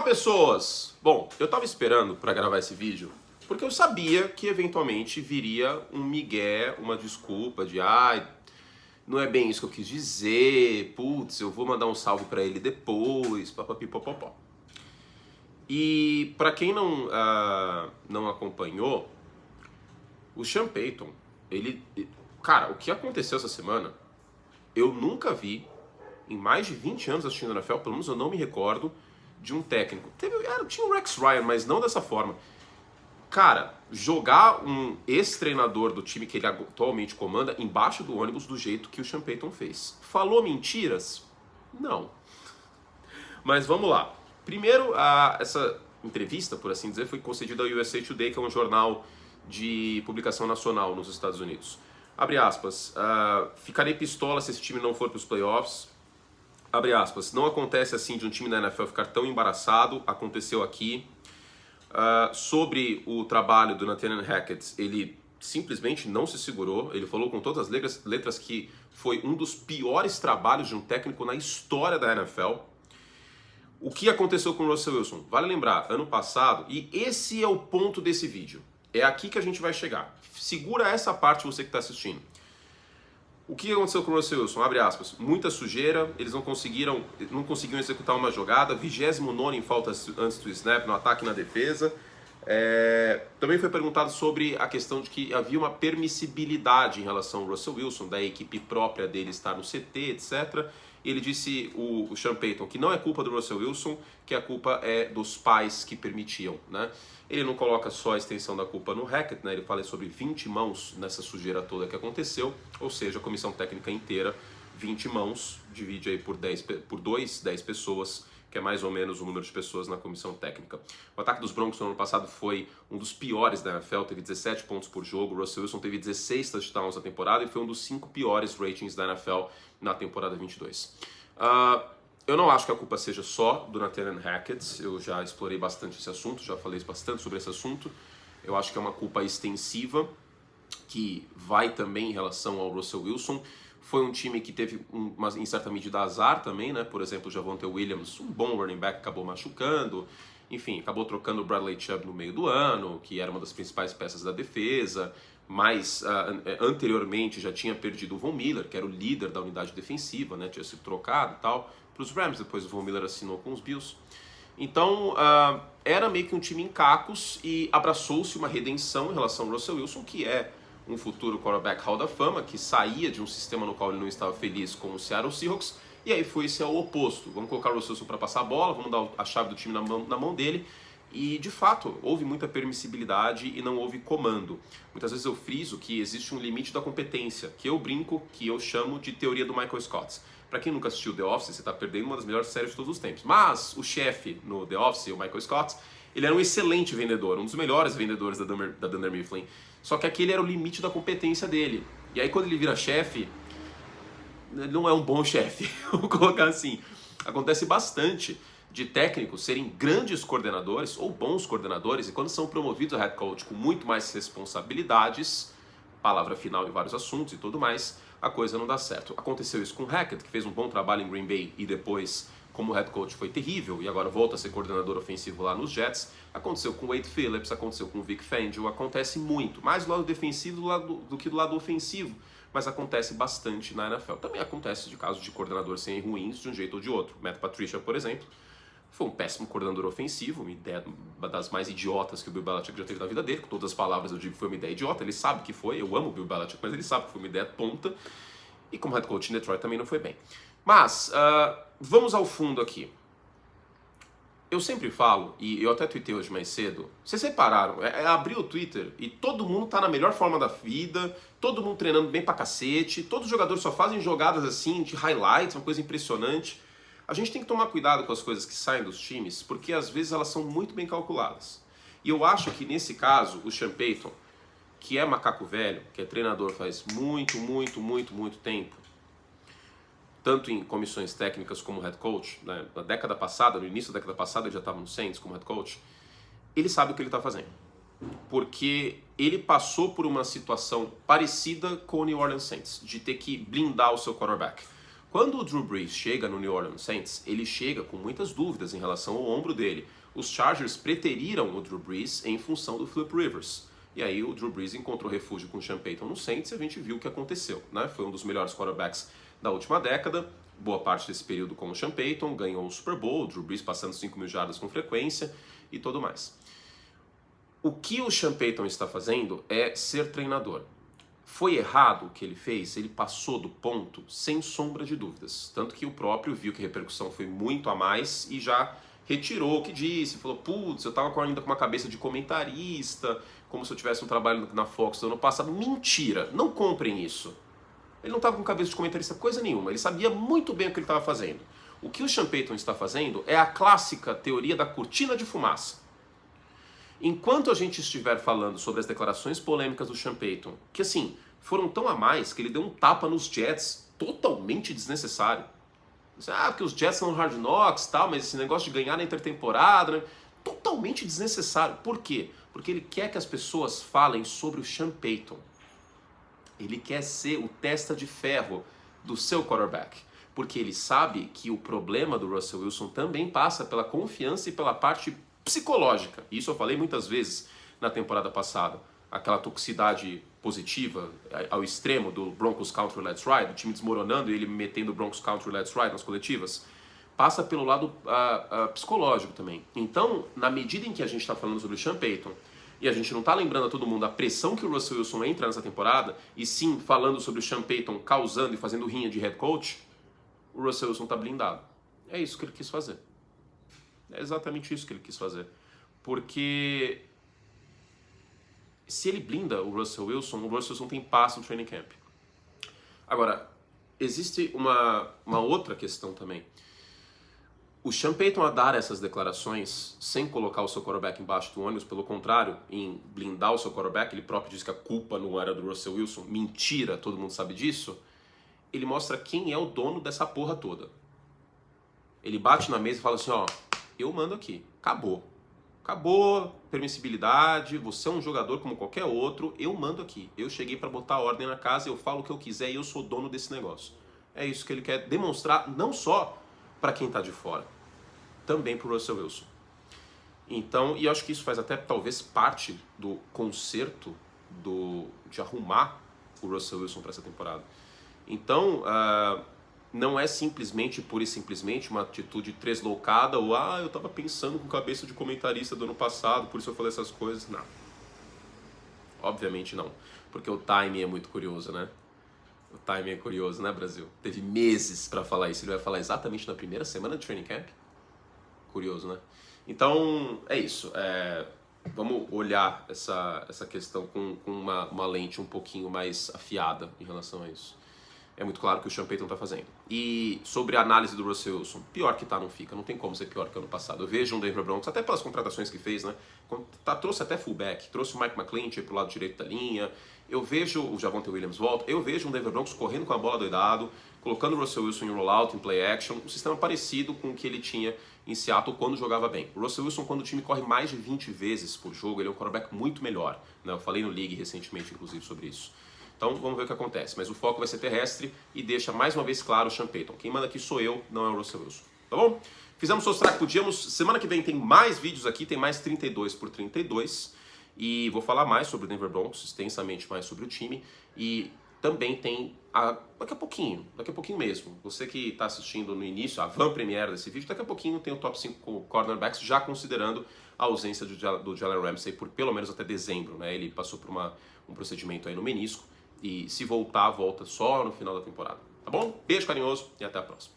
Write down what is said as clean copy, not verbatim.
pessoas! Bom, eu tava esperando para gravar esse vídeo porque eu sabia que eventualmente viria um migué, uma desculpa de não é bem isso que eu quis dizer, putz, eu vou mandar um salve para ele depois, papapipopopó. E para quem não acompanhou, o Sean Payton, cara, o que aconteceu essa semana, eu nunca vi, em mais de 20 anos assistindo a NFL, pelo menos eu não me recordo, de um técnico. Tinha o Rex Ryan, mas não dessa forma. Cara, jogar um ex-treinador do time que ele atualmente comanda embaixo do ônibus do jeito que o Sean Payton fez. Falou mentiras? Não. Mas vamos lá. Primeiro, essa entrevista, por assim dizer, foi concedida ao USA Today, que é um jornal de publicação nacional nos Estados Unidos. Abre aspas, ficarei pistola se esse time não for para os playoffs. Abre aspas, não acontece assim de um time da NFL ficar tão embaraçado, aconteceu aqui. Sobre o trabalho do Nathaniel Hackett, ele simplesmente não se segurou, ele falou com todas as letras que foi um dos piores trabalhos de um técnico na história da NFL. O que aconteceu com o Russell Wilson? Vale lembrar, ano passado, e esse é o ponto desse vídeo, é aqui que a gente vai chegar. Segura essa parte você que está assistindo. O que aconteceu com o Russell Wilson? Abre aspas, muita sujeira, eles não conseguiram executar uma jogada, 29º em faltas antes do snap, no ataque e na defesa. Também foi perguntado sobre a questão de que havia uma permissibilidade em relação ao Russell Wilson, da equipe própria dele estar no CT, etc. Ele disse, o Sean Payton, que não é culpa do Russell Wilson, que a culpa é dos pais que permitiam, né? Ele não coloca só a extensão da culpa no Hackett, né? Ele fala sobre 20 mãos nessa sujeira toda que aconteceu, ou seja, a comissão técnica inteira, 20 mãos, divide aí por 10 pessoas, que é mais ou menos o número de pessoas na comissão técnica. O ataque dos Broncos no ano passado foi um dos piores da NFL, teve 17 pontos por jogo, o Russell Wilson teve 16 touchdowns na temporada e foi um dos 5 piores ratings da NFL na temporada 22. Eu não acho que a culpa seja só do Nathaniel Hackett, eu já explorei bastante esse assunto, já falei bastante sobre esse assunto. Eu acho que é uma culpa extensiva, que vai também em relação ao Russell Wilson. Foi um time que teve, em certa medida, azar também, né? Por exemplo, o Javonte Williams, um bom running back, acabou machucando. Enfim, acabou trocando o Bradley Chubb no meio do ano, que era uma das principais peças da defesa. Mas anteriormente já tinha perdido o Von Miller, que era o líder da unidade defensiva, né? Tinha sido trocado e tal para os Rams, depois o Von Miller assinou com os Bills. Então, era meio que um time em cacos e abraçou-se uma redenção em relação ao Russell Wilson, que é um futuro quarterback Hall da Fama, que saía de um sistema no qual ele não estava feliz com o Seattle Seahawks, e aí foi-se ao oposto. Vamos colocar o Russell Wilson para passar a bola, vamos dar a chave do time na mão dele, e de fato, houve muita permissibilidade e não houve comando. Muitas vezes eu friso que existe um limite da competência, que eu brinco, que eu chamo de teoria do Michael Scott. Para quem nunca assistiu The Office, você está perdendo uma das melhores séries de todos os tempos. Mas o chefe no The Office, o Michael Scott, ele era um excelente vendedor, um dos melhores vendedores da Dunder Mifflin. Só que aquele era o limite da competência dele. E aí quando ele vira chefe, ele não é um bom chefe, vou colocar assim. Acontece bastante de técnicos serem grandes coordenadores ou bons coordenadores, e quando são promovidos a head coach com muito mais responsabilidades, palavra final em vários assuntos e tudo mais, a coisa não dá certo. Aconteceu isso com o Hackett, que fez um bom trabalho em Green Bay e depois, como head coach, foi terrível e agora volta a ser coordenador ofensivo lá nos Jets. Aconteceu com o Wade Phillips, aconteceu com o Vic Fangio, acontece muito, mais do lado defensivo do que do lado ofensivo, mas acontece bastante na NFL. Também acontece de casos de coordenadores serem ruins de um jeito ou de outro. Matt Patricia, por exemplo, foi um péssimo coordenador ofensivo, uma ideia das mais idiotas que o Bill Belichick já teve na vida dele. Com todas as palavras eu digo que foi uma ideia idiota, ele sabe que foi, eu amo o Bill Belichick, mas ele sabe que foi uma ideia tonta. E como head coach em Detroit também não foi bem. Mas, vamos ao fundo aqui. Eu sempre falo, e eu até tuitei hoje mais cedo, vocês repararam, abrir o Twitter e todo mundo tá na melhor forma da vida, todo mundo treinando bem pra cacete, todos os jogadores só fazem jogadas assim, de highlights, uma coisa impressionante. A gente tem que tomar cuidado com as coisas que saem dos times, porque às vezes elas são muito bem calculadas. E eu acho que nesse caso, o Sean Payton, que é macaco velho, que é treinador faz muito tempo, tanto em comissões técnicas como head coach, né? Na década passada, no início da década passada, ele já estava no Saints como head coach, ele sabe o que ele está fazendo. Porque ele passou por uma situação parecida com o New Orleans Saints, de ter que blindar o seu quarterback. Quando o Drew Brees chega no New Orleans Saints, ele chega com muitas dúvidas em relação ao ombro dele. Os Chargers preteriram o Drew Brees em função do Philip Rivers. E aí o Drew Brees encontrou refúgio com o Sean Payton no Saints e a gente viu o que aconteceu, né? Foi um dos melhores quarterbacks da última década, boa parte desse período com o Sean Payton, ganhou o Super Bowl, o Drew Brees passando 5.000 jardas com frequência e tudo mais. O que o Sean Payton está fazendo é ser treinador. Foi errado o que ele fez? Ele passou do ponto sem sombra de dúvidas. Tanto que o próprio viu que a repercussão foi muito a mais e já retirou o que disse. Falou, putz, eu estava ainda com uma cabeça de comentarista, como se eu tivesse um trabalho na Fox no ano passado. Mentira, não comprem isso. Ele não estava com cabeça de comentarista coisa nenhuma. Ele sabia muito bem o que ele estava fazendo. O que o Sean Payton está fazendo é a clássica teoria da cortina de fumaça. Enquanto a gente estiver falando sobre as declarações polêmicas do Sean Payton, que assim, foram tão a mais que ele deu um tapa nos Jets totalmente desnecessário. Porque os Jets são hard knocks, tal, mas esse negócio de ganhar na intertemporada, né? Totalmente desnecessário. Por quê? Porque ele quer que as pessoas falem sobre o Sean Payton. Ele quer ser o testa de ferro do seu quarterback. Porque ele sabe que o problema do Russell Wilson também passa pela confiança e pela parte psicológica. Isso eu falei muitas vezes na temporada passada. Aquela toxicidade positiva ao extremo do Broncos Country Let's Ride, o time desmoronando e ele metendo o Broncos Country Let's Ride nas coletivas, passa pelo lado psicológico também. Então, na medida em que a gente está falando sobre o Sean Payton e a gente não está lembrando a todo mundo a pressão que o Russell Wilson entra nessa temporada, e sim falando sobre o Sean Payton causando e fazendo rinha de head coach, o Russell Wilson está blindado. É isso que ele quis fazer. É exatamente isso que ele quis fazer. Porque se ele blinda o Russell Wilson tem passe no training camp. Agora, existe uma outra questão também. O Sean Payton a dar essas declarações sem colocar o seu quarterback embaixo do ônibus, pelo contrário, em blindar o seu quarterback, ele próprio diz que a culpa não era do Russell Wilson, mentira, todo mundo sabe disso, ele mostra quem é o dono dessa porra toda. Ele bate na mesa e fala assim, ó, eu mando aqui, acabou. Acabou, permissibilidade, você é um jogador como qualquer outro, eu mando aqui. Eu cheguei para botar ordem na casa, eu falo o que eu quiser e eu sou dono desse negócio. É isso que ele quer demonstrar, não só para quem está de fora, também para o Russell Wilson. Então, e eu acho que isso faz até talvez parte do conserto de arrumar o Russell Wilson para essa temporada. Então, não é simplesmente, pura e simplesmente, uma atitude tresloucada ou, eu estava pensando com cabeça de comentarista do ano passado, por isso eu falei essas coisas. Não. Obviamente não. Porque o timing é muito curioso, né? O timing é curioso, né, Brasil? Teve meses para falar isso. Ele vai falar exatamente na primeira semana de training camp? Curioso, né? Então, é isso. Vamos olhar essa questão com uma lente um pouquinho mais afiada em relação a isso. É muito claro que o Sean Payton está fazendo. E sobre a análise do Russell Wilson, pior que tá, não fica. Não tem como ser pior que ano passado. Eu vejo um Denver Broncos, até pelas contratações que fez, né? Trouxe até fullback, trouxe o Mike McClintock pro lado direito da linha. Eu vejo o Javonte Williams volta. Eu vejo um Denver Broncos correndo com a bola doidado, colocando o Russell Wilson em rollout, em play action. Um sistema parecido com o que ele tinha em Seattle quando jogava bem. O Russell Wilson, quando o time corre mais de 20 vezes por jogo, ele é um quarterback muito melhor, né? Eu falei no League recentemente, inclusive, sobre isso. Então vamos ver o que acontece. Mas o foco vai ser terrestre e deixa mais uma vez claro o Sean Payton. Quem manda aqui sou eu, não é o Russell Wilson. Tá bom? Fizemos o que podíamos. Semana que vem tem mais vídeos aqui, tem mais 32 por 32. E vou falar mais sobre o Denver Broncos, extensamente mais sobre o time. E também tem, daqui a pouquinho mesmo. Você que está assistindo no início, a van premiere desse vídeo, daqui a pouquinho tem o top 5 cornerbacks, já considerando a ausência do Jalen Ramsey por pelo menos até dezembro, né? Ele passou por um procedimento aí no menisco. E se voltar, volta só no final da temporada. Tá bom? Beijo carinhoso e até a próxima.